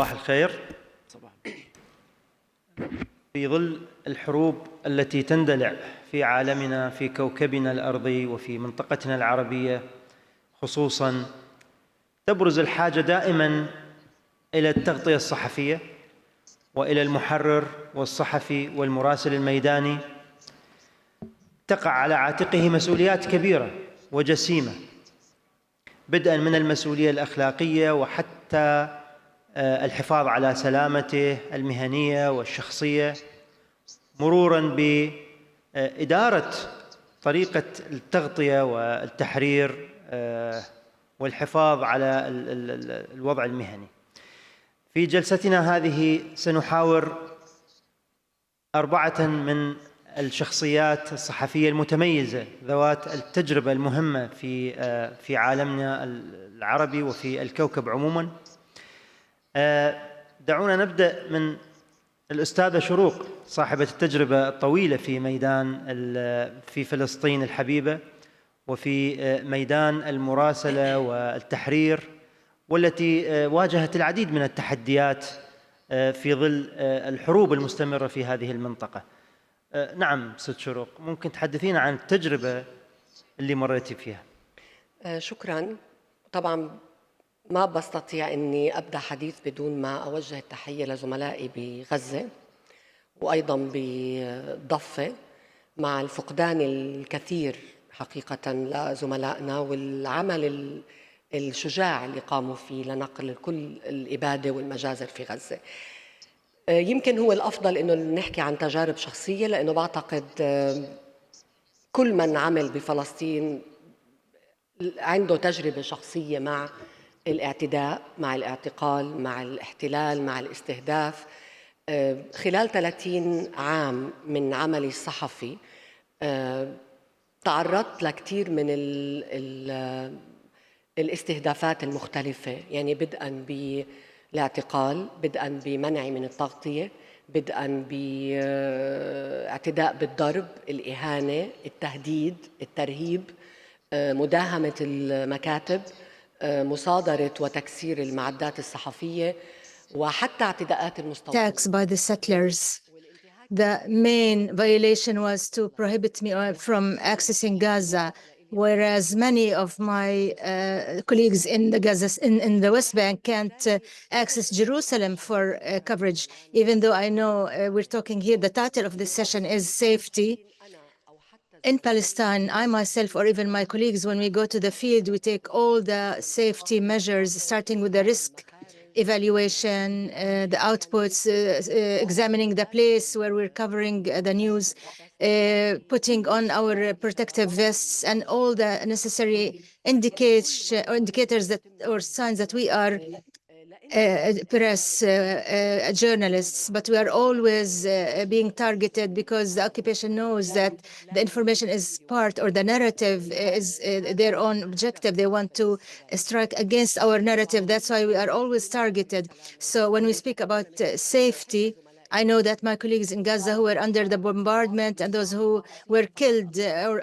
صباح الخير. في ظل الحروب التي تندلع في عالمنا، في كوكبنا الأرضي وفي منطقتنا العربية خصوصاً، تبرز الحاجة دائماً إلى التغطية الصحفية وإلى المحرر والصحفي والمراسل الميداني. تقع على عاتقه مسؤوليات كبيرة وجسيمة، بدءاً من المسؤولية الأخلاقية وحتى الحفاظ على سلامته المهنية والشخصية، مروراً بإدارة طريقة التغطية والتحرير والحفاظ على الوضع المهني. في جلستنا هذه سنحاور 4 من الشخصيات الصحفية المتميزة ذوات التجربة المهمة في عالمنا العربي وفي الكوكب عموماً. دعونا نبدأ من الأستاذة شروق، صاحبة التجربة الطويلة في ميدان في فلسطين الحبيبة وفي ميدان المراسلة والتحرير، والتي واجهت العديد من التحديات في ظل الحروب المستمرة في هذه المنطقة. نعم ست شروق، ممكن تحدثينا عن التجربة اللي مريتي فيها؟ شكراً. طبعاً ما بستطيع أني أبدأ حديث بدون ما أوجه التحية لزملائي بغزة، وأيضاً بالضفة، مع الفقدان الكثير حقيقة لزملائنا والعمل الشجاع اللي قاموا فيه لنقل كل الإبادة والمجازر في غزة. يمكن هو الأفضل أنه نحكي عن تجارب شخصية، لأنه بعتقد كل من عمل بفلسطين عنده تجربة شخصية مع الاعتداء، مع الاعتقال، مع الاحتلال، مع الاستهداف. خلال 30 عام من عملي الصحفي تعرضت لكثير من الاستهدافات المختلفة، يعني بدءاً بالاعتقال، بدءاً بمنعي من التغطية، بدءاً باعتداء بالضرب، الإهانة، التهديد، الترهيب، مداهمة المكاتب، مصادرة وتكسير المعدات الصحفية، وحتى اعتداءات المستوطنين. Attacks by the settlers. The main violation was to prohibit me from accessing Gaza, whereas many of my colleagues in the West Bank can't access Jerusalem for coverage. Even though I know we're talking here, the title of this session is safety. In Palestine, I myself, or even my colleagues, when we go to the field, we take all the safety measures, starting with the risk evaluation, the outputs, examining the place where we're covering the news, putting on our protective vests and all the necessary indicators that or signs that we are press journalists, but we are always being targeted because the occupation knows that the information is part, or the narrative is their own objective. They want to strike against our narrative. That's why we are always targeted. So when we speak about safety, I know that my colleagues in Gaza who were under the bombardment and those who were killed or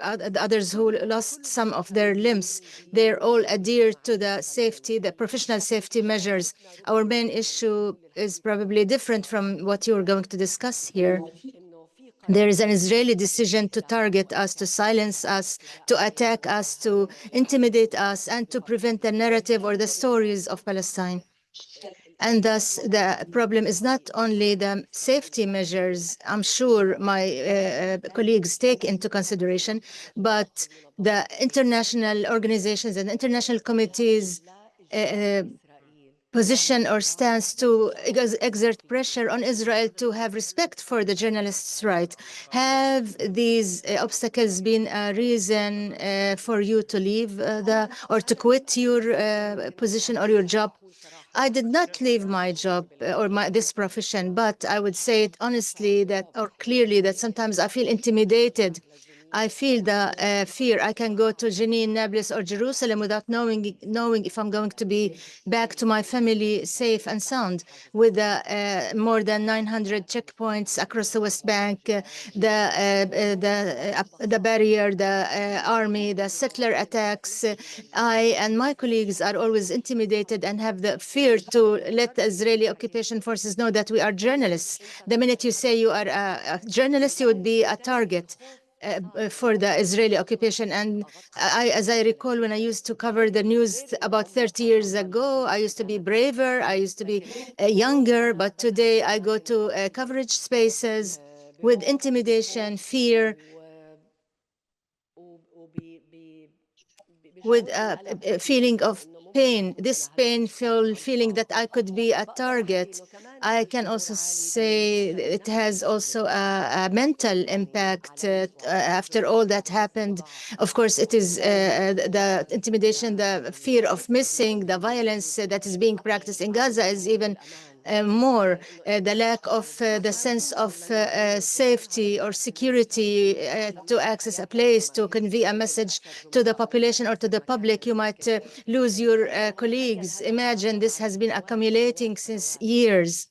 others who lost some of their limbs, they're all adhere to the safety, the professional safety measures. Our main issue is probably different from what you're going to discuss here. There is an Israeli decision to target us, to silence us, to attack us, to intimidate us, and to prevent the narrative or the stories of Palestine. And thus, the problem is not only the safety measures I'm sure my colleagues take into consideration, but the international organizations and international committees position or stance to exert pressure on Israel to have respect for the journalists' right. Have these obstacles been a reason for you to leave or to quit your position or your job? I did not leave my job or this profession, but I would say it honestly or clearly that sometimes I feel intimidated I feel the fear. I can go to Jenin, Nablus, or Jerusalem without knowing if I'm going to be back to my family safe and sound. With more than 900 checkpoints across the West Bank, the barrier, the army, the settler attacks, I and my colleagues are always intimidated and have the fear to let the Israeli occupation forces know that we are journalists. The minute you say you are a journalist, you would be a target for the Israeli occupation. And as I recall, when I used to cover the news about 30 years ago, I used to be braver, I used to be younger, but today I go to coverage spaces with intimidation, fear, with a feeling of pain, this painful feeling that I could be a target. I can also say it has also a mental impact after all that happened. Of course, it is the intimidation, the fear of missing, the violence that is being practiced in Gaza is even more the lack of the sense of safety or security to access a place, to convey a message to the population or to the public. You might lose your colleagues. Imagine this has been accumulating since years.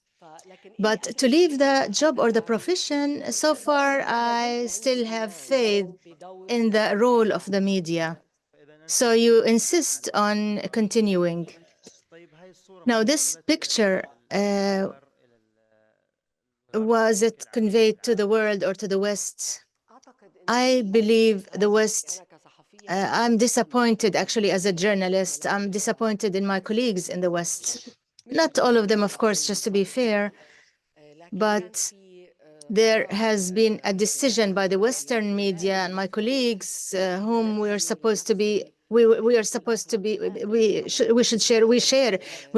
But to leave the job or the profession, so far I still have faith in the role of the media. So you insist on continuing. Now, this picture, was it conveyed to the world or to the West? I believe the West. I'm disappointed, actually, as a journalist. I'm disappointed in my colleagues in the West. Not all of them, of course, just to be fair, but there has been a decision by the Western media and my colleagues, whom we are supposed to be. We're supposed to be. We're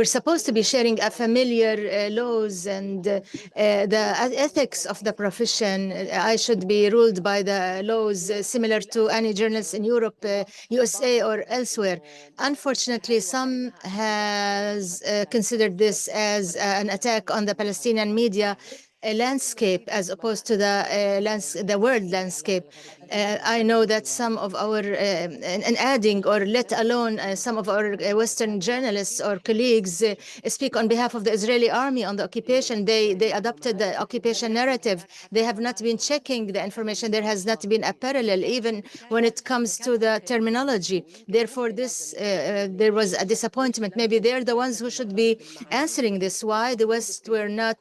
supposed to be sharing a familiar laws and the ethics of the profession. I should be ruled by the laws similar to any journalist in Europe, USA, or elsewhere. Unfortunately, some has considered this as an attack on the Palestinian media landscape as opposed to the world landscape. I know that some of our, and adding or let alone some of our Western journalists or colleagues speak on behalf of the Israeli army on the occupation. They adopted the occupation narrative. They have not been checking the information. There has not been a parallel even when it comes to the terminology. Therefore, there was a disappointment. Maybe they're the ones who should be answering this. Why the West were not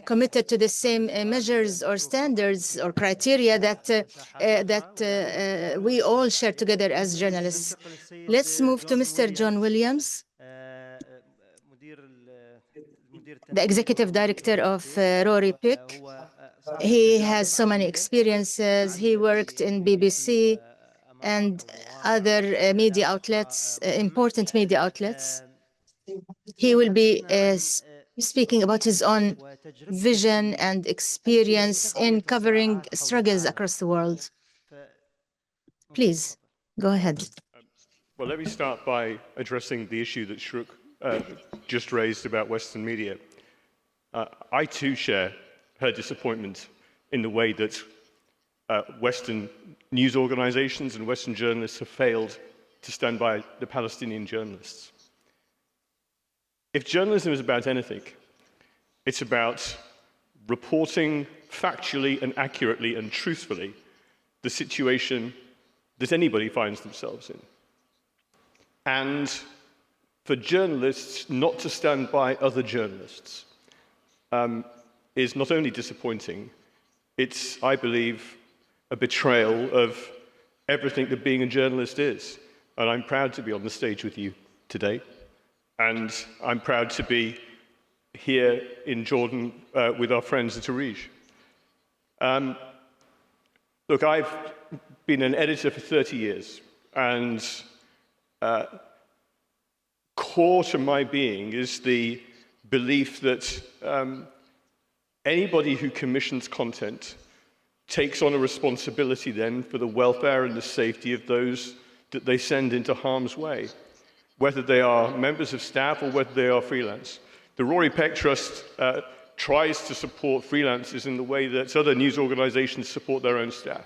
committed to the same measures or standards or criteria that we all share together as journalists. Let's move to Mr. John Williams, the executive director of Rory Pick. He has so many experiences. He worked in BBC and other media outlets, important media outlets. He will be speaking about his own vision and experience in covering struggles across the world. Please, go ahead. Well, let me start by addressing the issue that Shruk just raised about Western media. I too share her disappointment in the way that Western news organizations and Western journalists have failed to stand by the Palestinian journalists. If journalism is about anything, it's about reporting factually and accurately and truthfully the situation that anybody finds themselves in. And for journalists not to stand by other journalists is not only disappointing, it's, I believe, a betrayal of everything that being a journalist is. And I'm proud to be on the stage with you today. And I'm proud to be here in Jordan with our friends at ARIJ. Look, I've been an editor for 30 years, and core to my being is the belief that anybody who commissions content takes on a responsibility then for the welfare and the safety of those that they send into harm's way, whether they are members of staff or whether they are freelance. The Rory Peck Trust tries to support freelancers in the way that other news organizations support their own staff.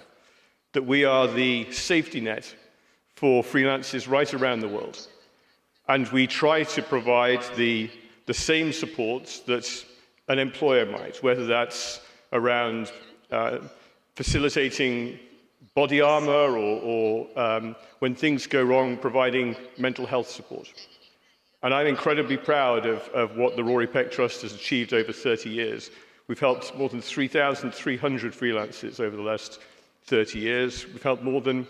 that we are the safety net for freelancers right around the world. And we try to provide the same supports that an employer might, whether that's around facilitating body armor or when things go wrong, providing mental health support. And I'm incredibly proud of what the Rory Peck Trust has achieved over 30 years. We've helped more than 3,300 freelancers over the last 30 years. We've helped more than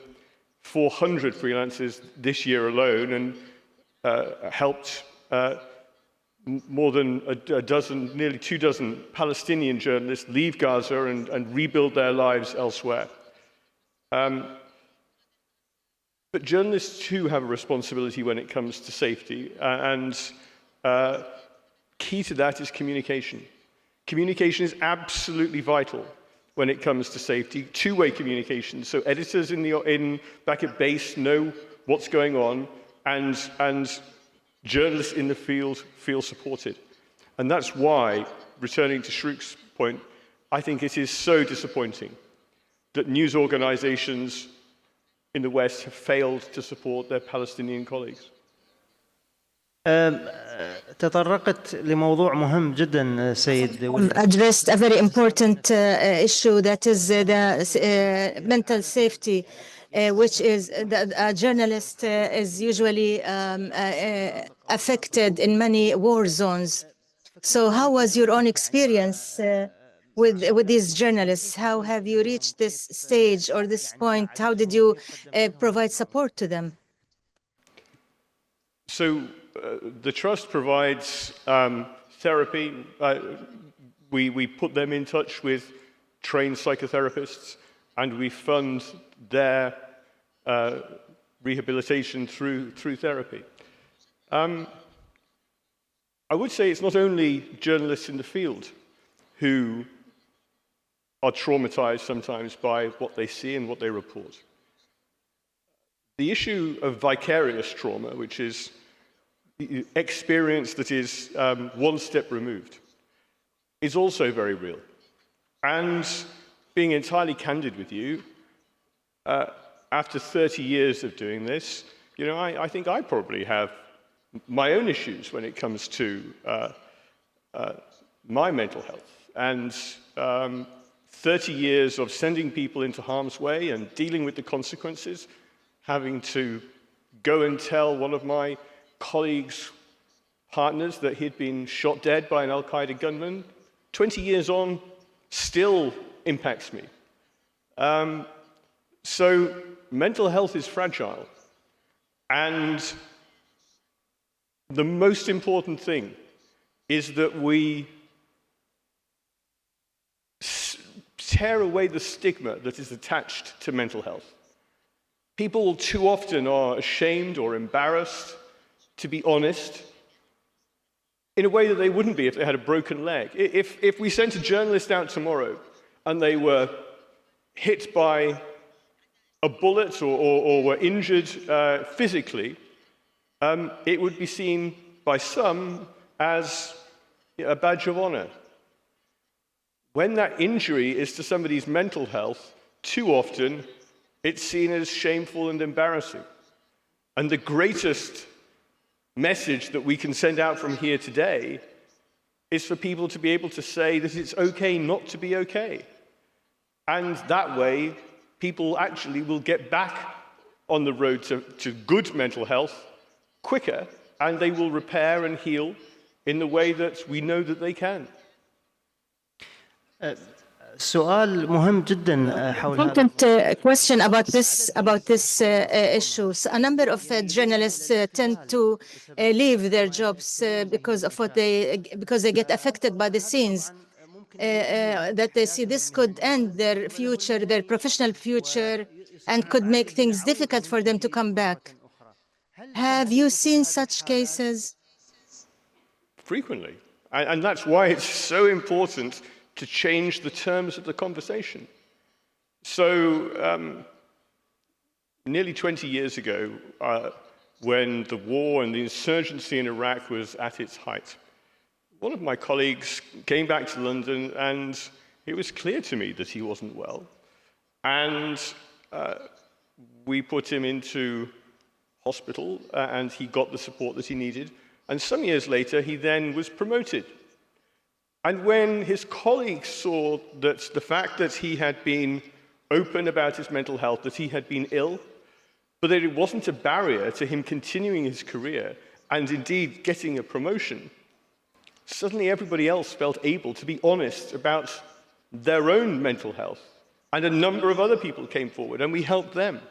400 freelancers this year alone, and helped more than a dozen, nearly 2 dozen Palestinian journalists leave Gaza and rebuild their lives elsewhere. But journalists too have a responsibility when it comes to safety, and key to that is communication. Communication is absolutely vital when it comes to safety, two-way communication. So editors back at base know what's going on, and journalists in the field feel supported. And that's why, returning to Shruk's point, I think it is so disappointing that news organizations in the West have failed to support their Palestinian colleagues. تطرقت لموضوع مهم جدا سيد. Addressed a very important issue, that is the mental safety, which is that a journalist is usually affected in many war zones. So how was your own experience with these journalists? How have you reached this stage or this point? How did you provide support to them? So the Trust provides therapy. We put them in touch with trained psychotherapists, and we fund their rehabilitation through therapy. I would say it's not only journalists in the field who are traumatized sometimes by what they see and what they report. The issue of vicarious trauma, which is experience that is one step removed, is also very real. And being entirely candid with you, after 30 years of doing this, I think I probably have my own issues when it comes to my mental health. And 30 years of sending people into harm's way and dealing with the consequences, having to go and tell one of my colleagues' partners that he'd been shot dead by an Al-Qaeda gunman, 20 years on, still impacts me. So mental health is fragile. And the most important thing is that we tear away the stigma that is attached to mental health. People too often are ashamed or embarrassed to be honest in a way that they wouldn't be if they had a broken leg. If we sent a journalist out tomorrow and they were hit by a bullet or were injured physically, it would be seen by some as a badge of honor. When that injury is to somebody's mental health, too often it's seen as shameful and embarrassing. And the greatest message that we can send out from here today is for people to be able to say that it's okay not to be okay. And that way, people actually will get back on the road to good mental health quicker, and they will repair and heal in the way that we know that they can. سؤال مهم جدا حول هذا. Important question about this issue. So a number of journalists tend to leave their jobs because they get affected by the scenes that they see. This could end their future, their professional future, and could make things difficult for them to come back. Have you seen such cases? Frequently. And that's why it's so important to change the terms of the conversation. So, nearly 20 years ago, when the war and the insurgency in Iraq was at its height, one of my colleagues came back to London, and it was clear to me that he wasn't well. And we put him into hospital and he got the support that he needed. And some years later, he then was promoted. And when his colleagues saw that the fact that he had been open about his mental health, that he had been ill, but that it wasn't a barrier to him continuing his career and indeed getting a promotion, suddenly everybody else felt able to be honest about their own mental health. And a number of other people came forward and we helped them.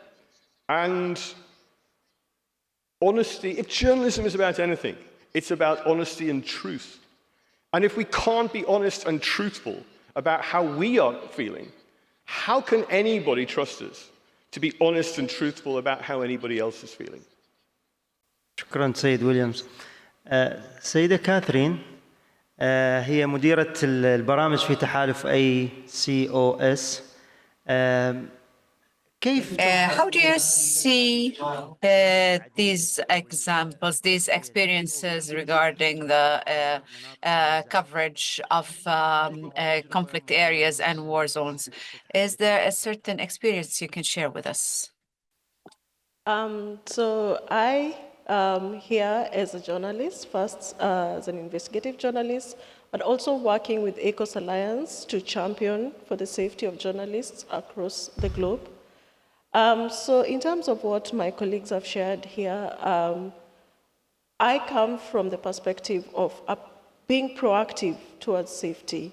And honesty, if journalism is about anything, it's about honesty and truth. And if we can't be honest and truthful about how we are feeling, how can anybody trust us to be honest and truthful about how anybody else is feeling? شكرا سيد ويليامز. سيدة كاثرين هي مديرة البرامج في تحالف ACOS. كيف How do you see these examples, these experiences regarding the coverage of conflict areas and war zones? Is there a certain experience you can share with us? So I am here as a journalist, first as an investigative journalist, but also working with ACOS Alliance to champion for the safety of journalists across the globe. So in terms of what my colleagues have shared here, I come from the perspective of being proactive towards safety.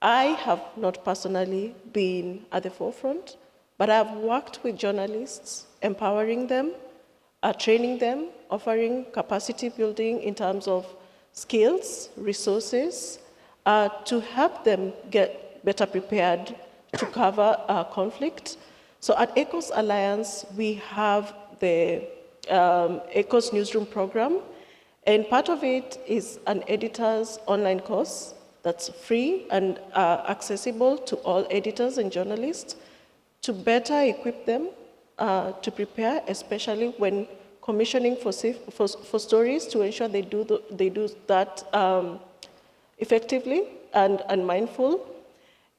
I have not personally been at the forefront, but I've worked with journalists, empowering them, training them, offering capacity building in terms of skills, resources, to help them get better prepared to cover conflict. So at ACOS Alliance, we have the ACOS Newsroom program, and part of it is an editor's online course that's free and accessible to all editors and journalists to better equip them to prepare, especially when commissioning for stories, to ensure they do that effectively and mindful.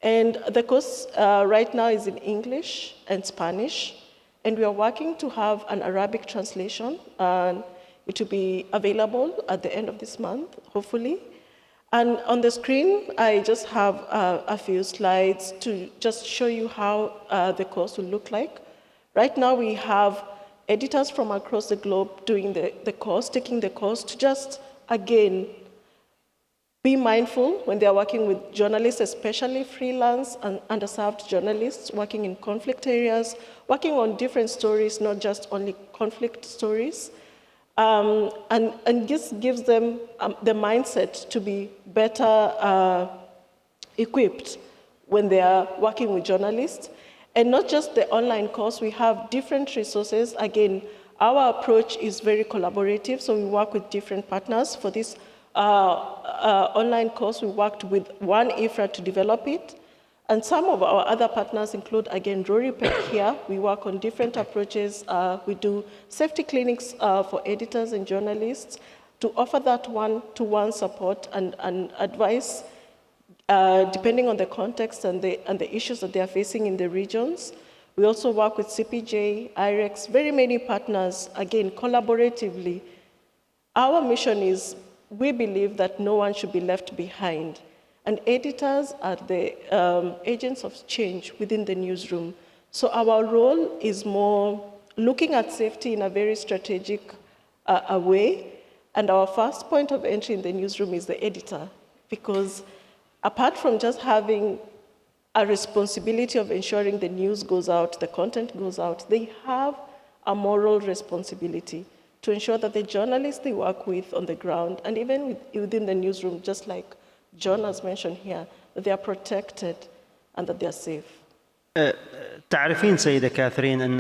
And the course right now is in English and Spanish, and we are working to have an Arabic translation, and it will be available at the end of this month, hopefully. And on the screen, I just have a few slides to just show you how the course will look like. Right now, we have editors from across the globe doing the course, taking the course to just, again, be mindful when they are working with journalists, especially freelance and underserved journalists working in conflict areas, working on different stories, not just only conflict stories. And this gives them the mindset to be better equipped when they are working with journalists. And not just the online course, we have different resources. Again, our approach is very collaborative, so we work with different partners. For this online course, we worked with one IFRA to develop it. And some of our other partners include, again, RORIPEC here. We work on different approaches. We do safety clinics for editors and journalists to offer that one-to-one support and advice depending on the context and the issues that they are facing in the regions. We also work with CPJ, ARIJ, very many partners, again, collaboratively. Our mission is, we believe that no one should be left behind. And editors are the agents of change within the newsroom. So our role is more looking at safety in a very strategic way. And our first point of entry in the newsroom is the editor, because apart from just having a responsibility of ensuring the news goes out, the content goes out, they have a moral responsibility to ensure that the journalists they work with on the ground, and even within the newsroom, just like John has mentioned here, that they are protected and that they are safe. تعرفين سيدة كاثرين أن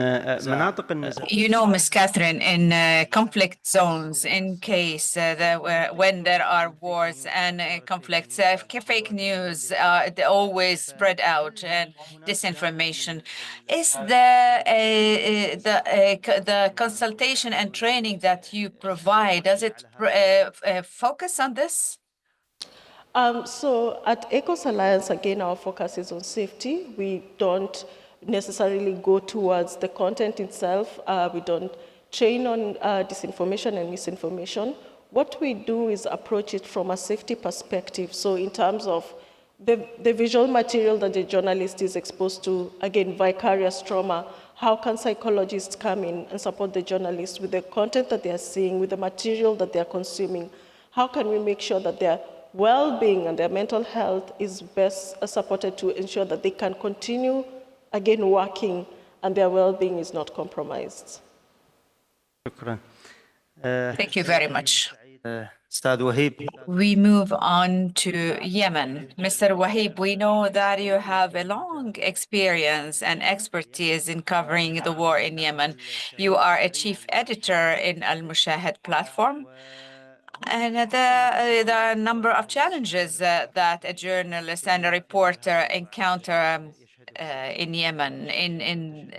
مناطق النزاع. You know, Ms. Catherine, in conflict zones, in case when there are wars and conflicts, fake news they always spread out and disinformation. Is the consultation and training that you provide, does it focus on this? So at ACOS Alliance, again, our focus is on safety. We don't necessarily go towards the content itself. We don't train on disinformation and misinformation. What we do is approach it from a safety perspective. So in terms of the visual material that the journalist is exposed to, again, vicarious trauma, how can psychologists come in and support the journalists with the content that they're seeing, with the material that they're consuming? How can we make sure that their well-being and their mental health is best supported to ensure that they can continue, again, working and their well-being is not compromised? شكرا. Thank you very much. أستاذ وهيب. We move on to Yemen. Mr. Wahib, we know that you have a long experience and expertise in covering the war in Yemen. You are a chief editor in Al Mushahid platform. And there are a number of challenges that a journalist and a reporter encounter in Yemen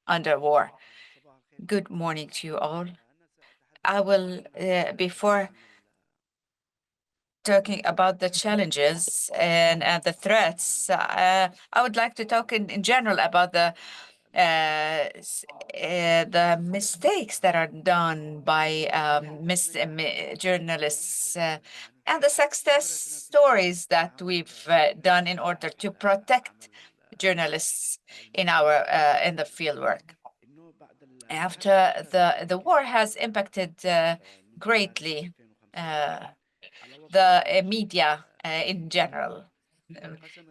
under war. Good morning to you all. I will, before talking about the challenges and the threats, I would like to talk in general about the mistakes that are done by journalists and the success stories that we've done in order to protect journalists in the fieldwork. After the war has impacted greatly the media in general.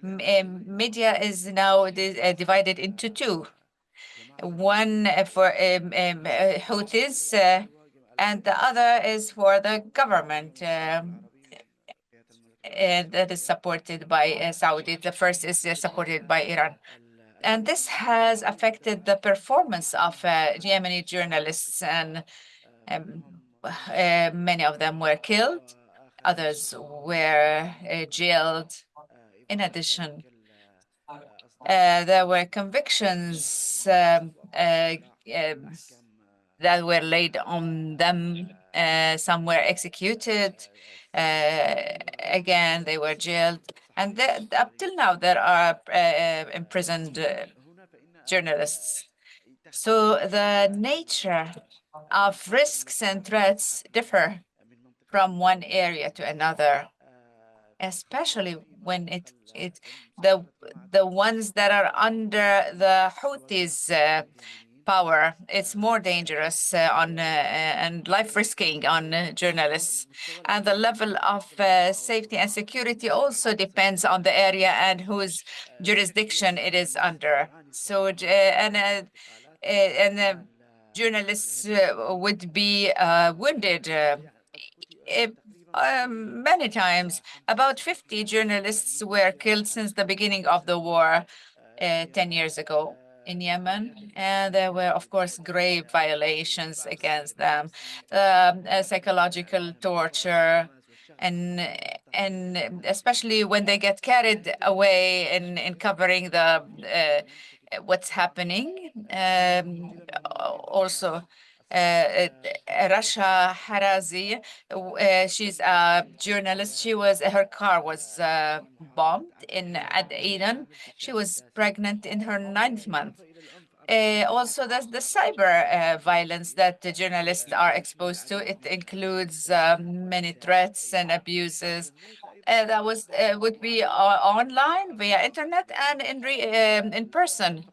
Media is now divided into two. One for Houthis, and the other is for the government, and that is supported by Saudi. The first is supported by Iran. And this has affected the performance of Yemeni journalists, and many of them were killed, others were jailed. In addition, there were convictions that were laid on them. Some were executed. Again, they were jailed. And up till now, there are imprisoned journalists. So the nature of risks and threats differ from one area to another, especially when the ones that are under the Houthis' power. It's more dangerous and life-risking on journalists. And the level of safety and security also depends on the area and whose jurisdiction it is under. So, journalists would be wounded many times. About 50 journalists were killed since the beginning of the war 10 years ago in Yemen, and there were, of course, grave violations against them, psychological torture, and especially when they get carried away in covering the what's happening. Also, Rasha Harazi, she's a journalist. Her car was bombed at Aden. She was pregnant in her 9th month. Also, there's the cyber violence that the journalists are exposed to. It includes many threats and abuses. That would be online, via internet, and in person.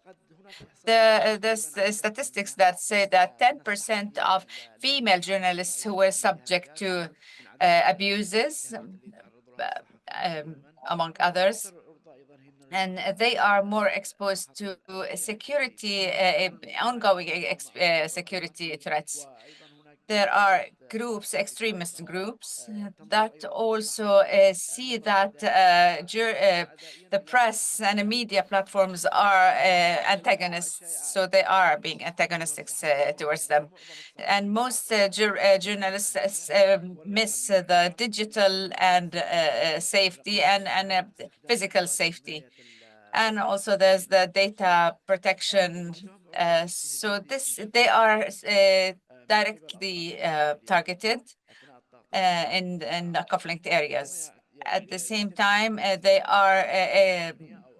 There's statistics that say that 10% of female journalists who were subject to abuses, among others, and they are more exposed to security, ongoing security threats. There are groups, extremist groups, that also see that the press and the media platforms are antagonists, so they are being antagonistic towards them. And most journalists miss the digital and safety and physical safety. And also there's the data protection. So they are directly targeted in the conflict areas. At the same time, they are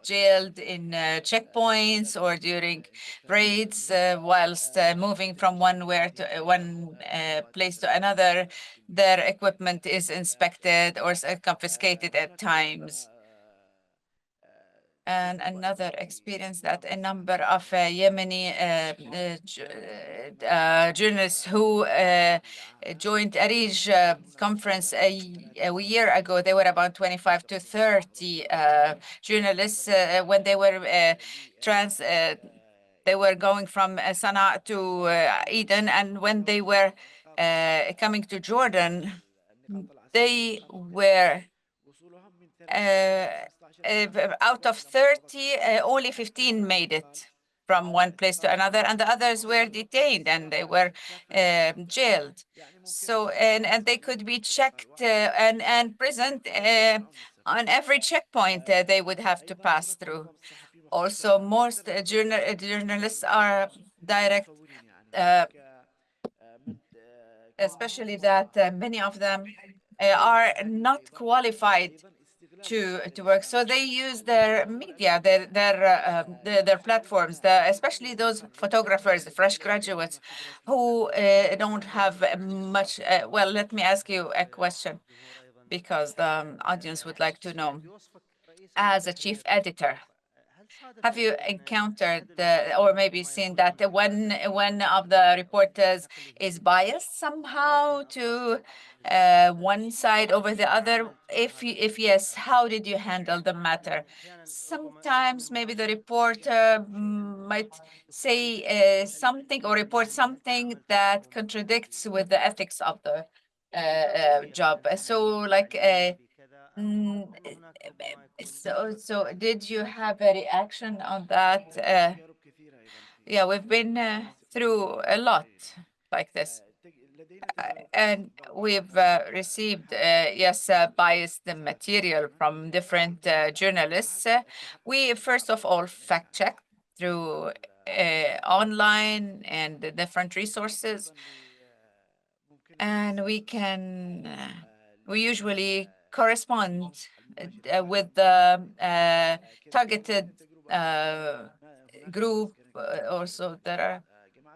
jailed in checkpoints or during raids whilst moving from one place to another. Their equipment is inspected or confiscated at times. And another experience that a number of Yemeni journalists who joined ARIJ conference a year ago, they were about 25 to 30 journalists when they were they were going from Sana'a to Eden, and when they were coming to Jordan, they were out of 30, only 15 made it from one place to another, and the others were detained and they were jailed. So, and they could be checked and present on every checkpoint they would have to pass through. Also, most journalists are direct, especially that many of them are not qualified to work. So they use their media, their platforms, especially those photographers, fresh graduates who don't have much. Well, let me ask you a question because the audience would like to know. As a chief editor, have you encountered or maybe seen that one of the reporters is biased somehow to one side over the other? If yes, how did you handle the matter? Sometimes maybe the reporter might say something or report something that contradicts with the ethics of the job. So like so did you have a reaction on that? Yeah, we've been through a lot like this. And we've received, yes, biased material from different journalists. We, first of all, fact-check through online and the different resources. And we usually correspond with the targeted group. Also,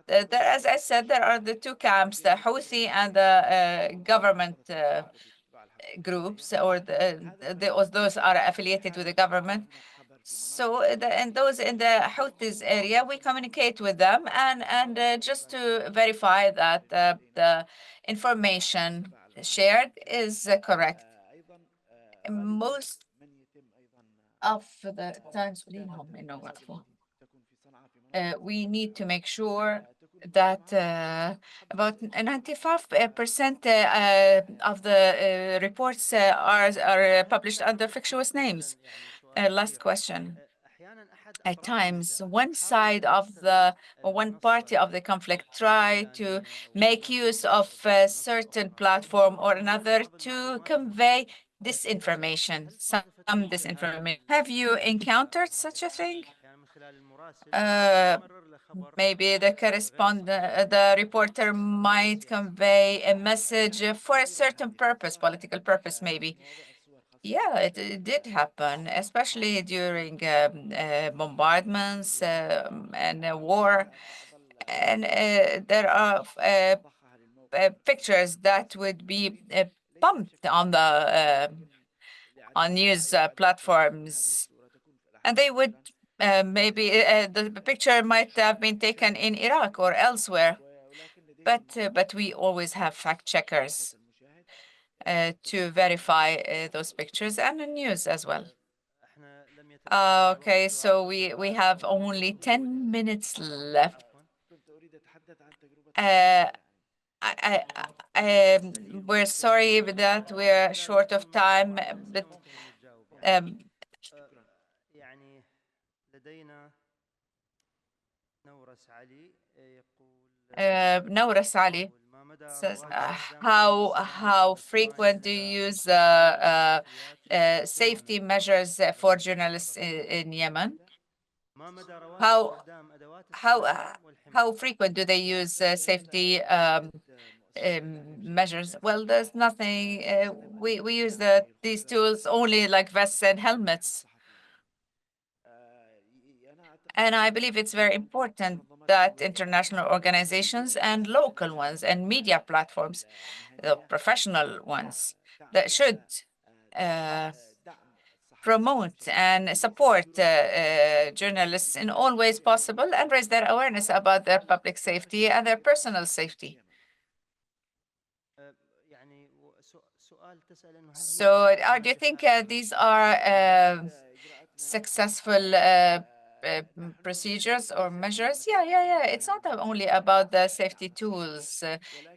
as I said, there are the two camps, the Houthi and the government groups, or those are affiliated with the government. So, and those in the Houthis area, we communicate with them and just to verify that the information shared is correct. Most of the times, we need to make sure that about 95% of the reports are published under fictitious names. Last question. At times, one side of one party of the conflict try to make use of a certain platform or another to convey disinformation, some disinformation. Have you encountered such a thing? Maybe the reporter might convey a message for a certain purpose, political purpose, maybe. Yeah, it did happen, especially during bombardments and war. And there are pictures that would be pumped on the on news platforms, and they would maybe the picture might have been taken in Iraq or elsewhere, but we always have fact checkers to verify those pictures and the news as well. Okay, so we have only 10 minutes left. We're sorry that we're short of time, but Nouras Ali says, how frequent do you use safety measures for journalists in Yemen? How frequent do they use safety measures? Well, there's nothing. We use these tools only like vests and helmets. And I believe it's very important that international organizations and local ones and media platforms, the professional ones, that should promote and support journalists in all ways possible and raise their awareness about their public safety and their personal safety. So do you think these are successful procedures or measures? Yeah. It's not only about the safety tools.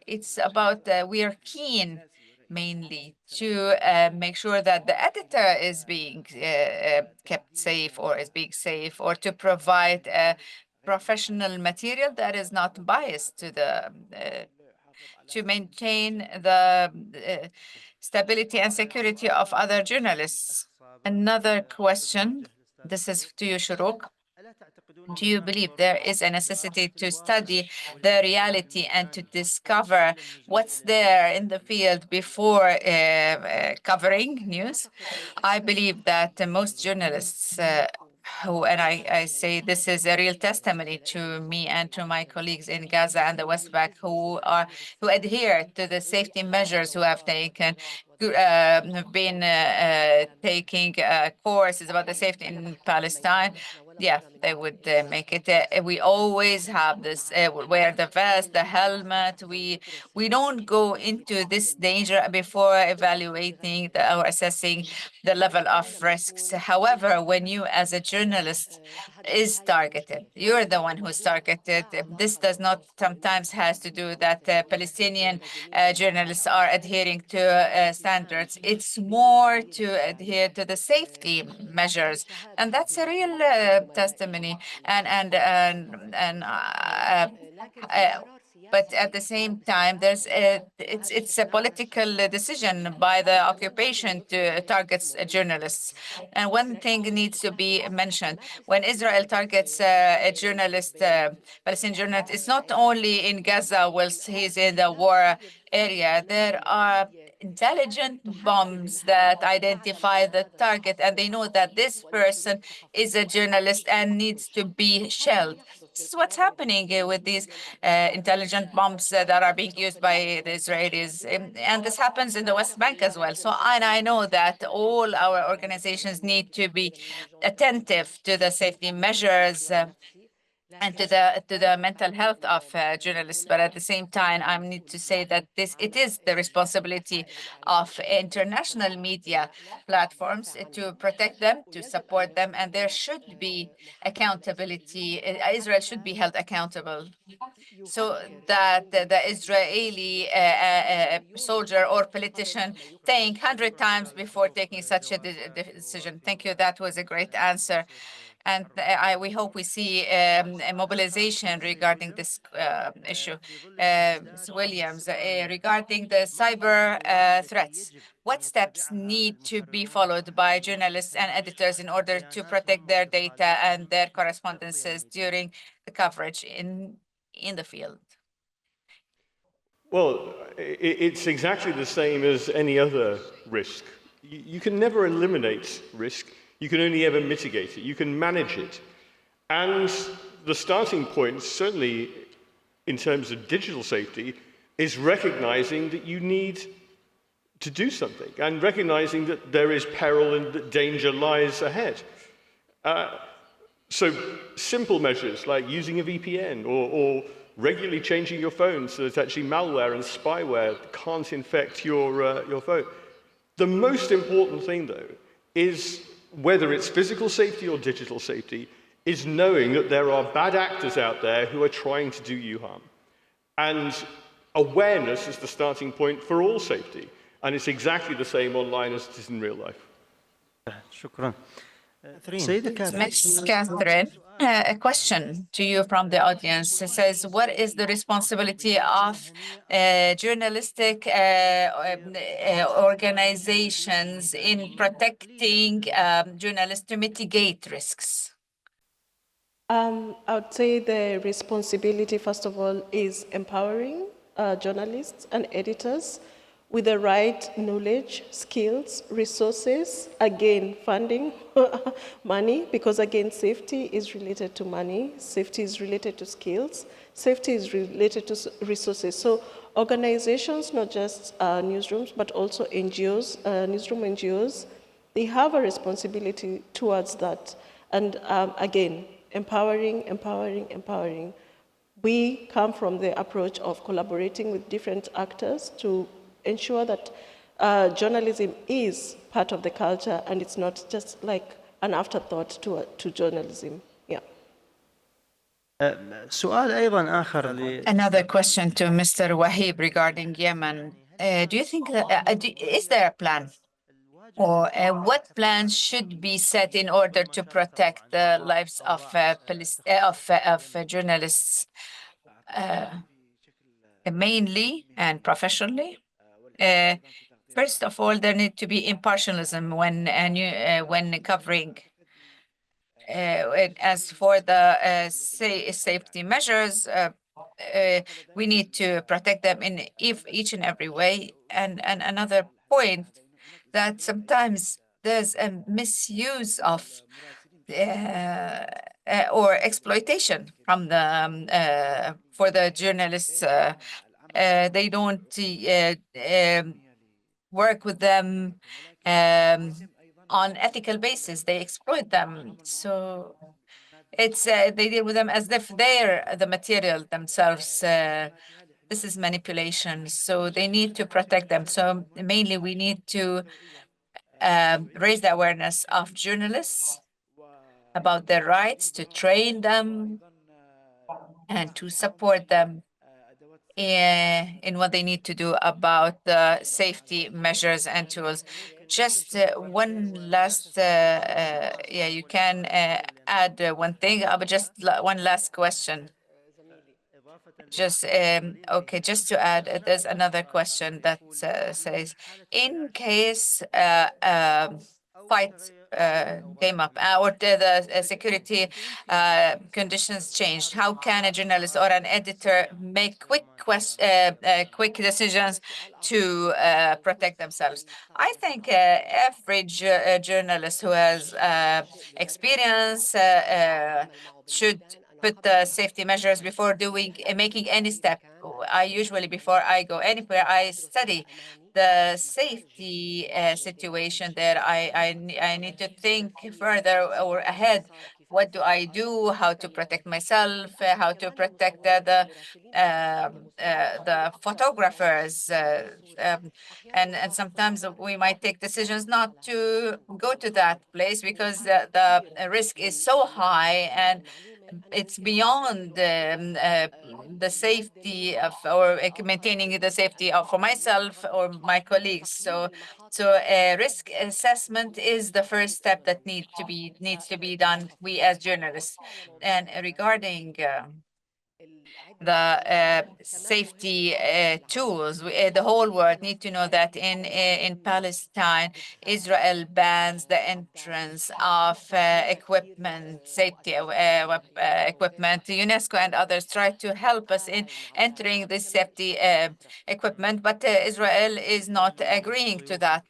It's about we are keen mainly to make sure that the editor is being kept safe or is being safe, or to provide professional material that is not biased to the to maintain the stability and security of other journalists. Another question, this is to you, Shuruk. Do you believe there is a necessity to study the reality and to discover what's there in the field before covering news? I believe that most journalists and I say this is a real testimony to me and to my colleagues in Gaza and the West Bank who adhere to the safety measures, who have taken been taking courses about the safety in Palestine. Yeah, they would make it. We always have this, wear the vest, the helmet. We don't go into this danger before evaluating or assessing the level of risks. However, when you as a journalist is targeted, you're the one who's targeted. This does not sometimes has to do that Palestinian journalists are adhering to standards. It's more to adhere to the safety measures, and that's a real testimony. But at the same time, it's a political decision by the occupation to target journalists. And one thing needs to be mentioned: when Israel targets a journalist, Palestinian journalist, it's not only in Gaza whilst he's in the war area. There are intelligent bombs that identify the target, and they know that this person is a journalist and needs to be shelled. This is what's happening with these intelligent bombs that are being used by the Israelis. And this happens in the West Bank as well. So I know that all our organizations need to be attentive to the safety measures and to the mental health of journalists. But at the same time, I need to say that it is the responsibility of international media platforms to protect them, to support them, and there should be accountability. Israel should be held accountable, so that the Israeli soldier or politician think 100 times before taking such a decision. Thank you. That was a great answer. And we hope we see a mobilization regarding this issue. Williams, regarding the cyber threats, what steps need to be followed by journalists and editors in order to protect their data and their correspondences during the coverage in the field? Well, it's exactly the same as any other risk. You can never eliminate risk. You can only ever mitigate it. You can manage it. And the starting point, certainly in terms of digital safety, is recognizing that you need to do something and recognizing that there is peril and that danger lies ahead. So simple measures like using a VPN or regularly changing your phone so that actually malware and spyware can't infect your phone. The most important thing, though, is whether it's physical safety or digital safety, is knowing that there are bad actors out there who are trying to do you harm. And awareness is the starting point for all safety. And it's exactly the same online as it is in real life. شكرا. Miss Catherine, a question to you from the audience. It says, what is the responsibility of journalistic organizations in protecting journalists to mitigate risks? I would say the responsibility, first of all, is empowering journalists and editors with the right knowledge, skills, resources, again, funding, money, because again, safety is related to money, safety is related to skills, safety is related to resources. So organizations, not just newsrooms, but also NGOs, newsroom NGOs, they have a responsibility towards that. And again, empowering, empowering, empowering. We come from the approach of collaborating with different actors to ensure that journalism is part of the culture and it's not just like an afterthought to journalism. Yeah. سؤال أيضا آخر Another question to Mr. Wahib regarding Yemen. Do you think that, is there a plan? Or what plans should be set in order to protect the lives of journalists, mainly and professionally? First of all, there need to be impartialism when covering. As for the safety measures, we need to protect them in each and every way. And another point that sometimes there's a misuse of or exploitation from the for the journalists. They don't work with them on ethical basis. They exploit them. So it's they deal with them as if they're the material themselves. This is manipulation. So they need to protect them. So mainly we need to raise the awareness of journalists about their rights, to train them and to support them in what they need to do about the safety measures and tools. Just one last, yeah, you can add one thing, but just one last question. Just okay, just to add, there's another question that says, in case fight came up or the security conditions changed, how can a journalist or an editor make quick decisions to protect themselves? I think every journalist who has experience should put the safety measures before making any step. I usually, before I go anywhere, I study the safety situation there. I need to think further or ahead. What do I do? How to protect myself? How to protect the photographers? And sometimes we might take decisions not to go to that place because the risk is so high and it's beyond the safety of or maintaining the safety of for myself or my colleagues. So risk assessment is the first step that needs to be done. We as journalists, and regarding the safety tools. The whole world need to know that in Palestine, Israel bans the entrance of equipment, safety equipment. UNESCO and others try to help us in entering this safety equipment, but Israel is not agreeing to that.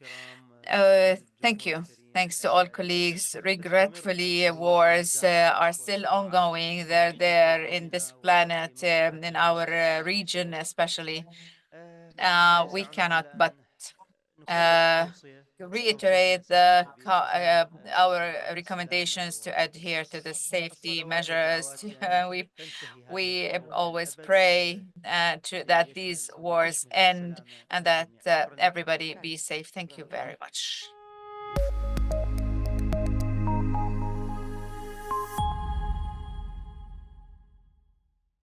Thank you. Thanks to all colleagues. Regretfully, wars are still ongoing. They're there in this planet, in our region especially. We cannot but reiterate our recommendations to adhere to the safety measures. We always pray that these wars end and that everybody be safe. Thank you very much.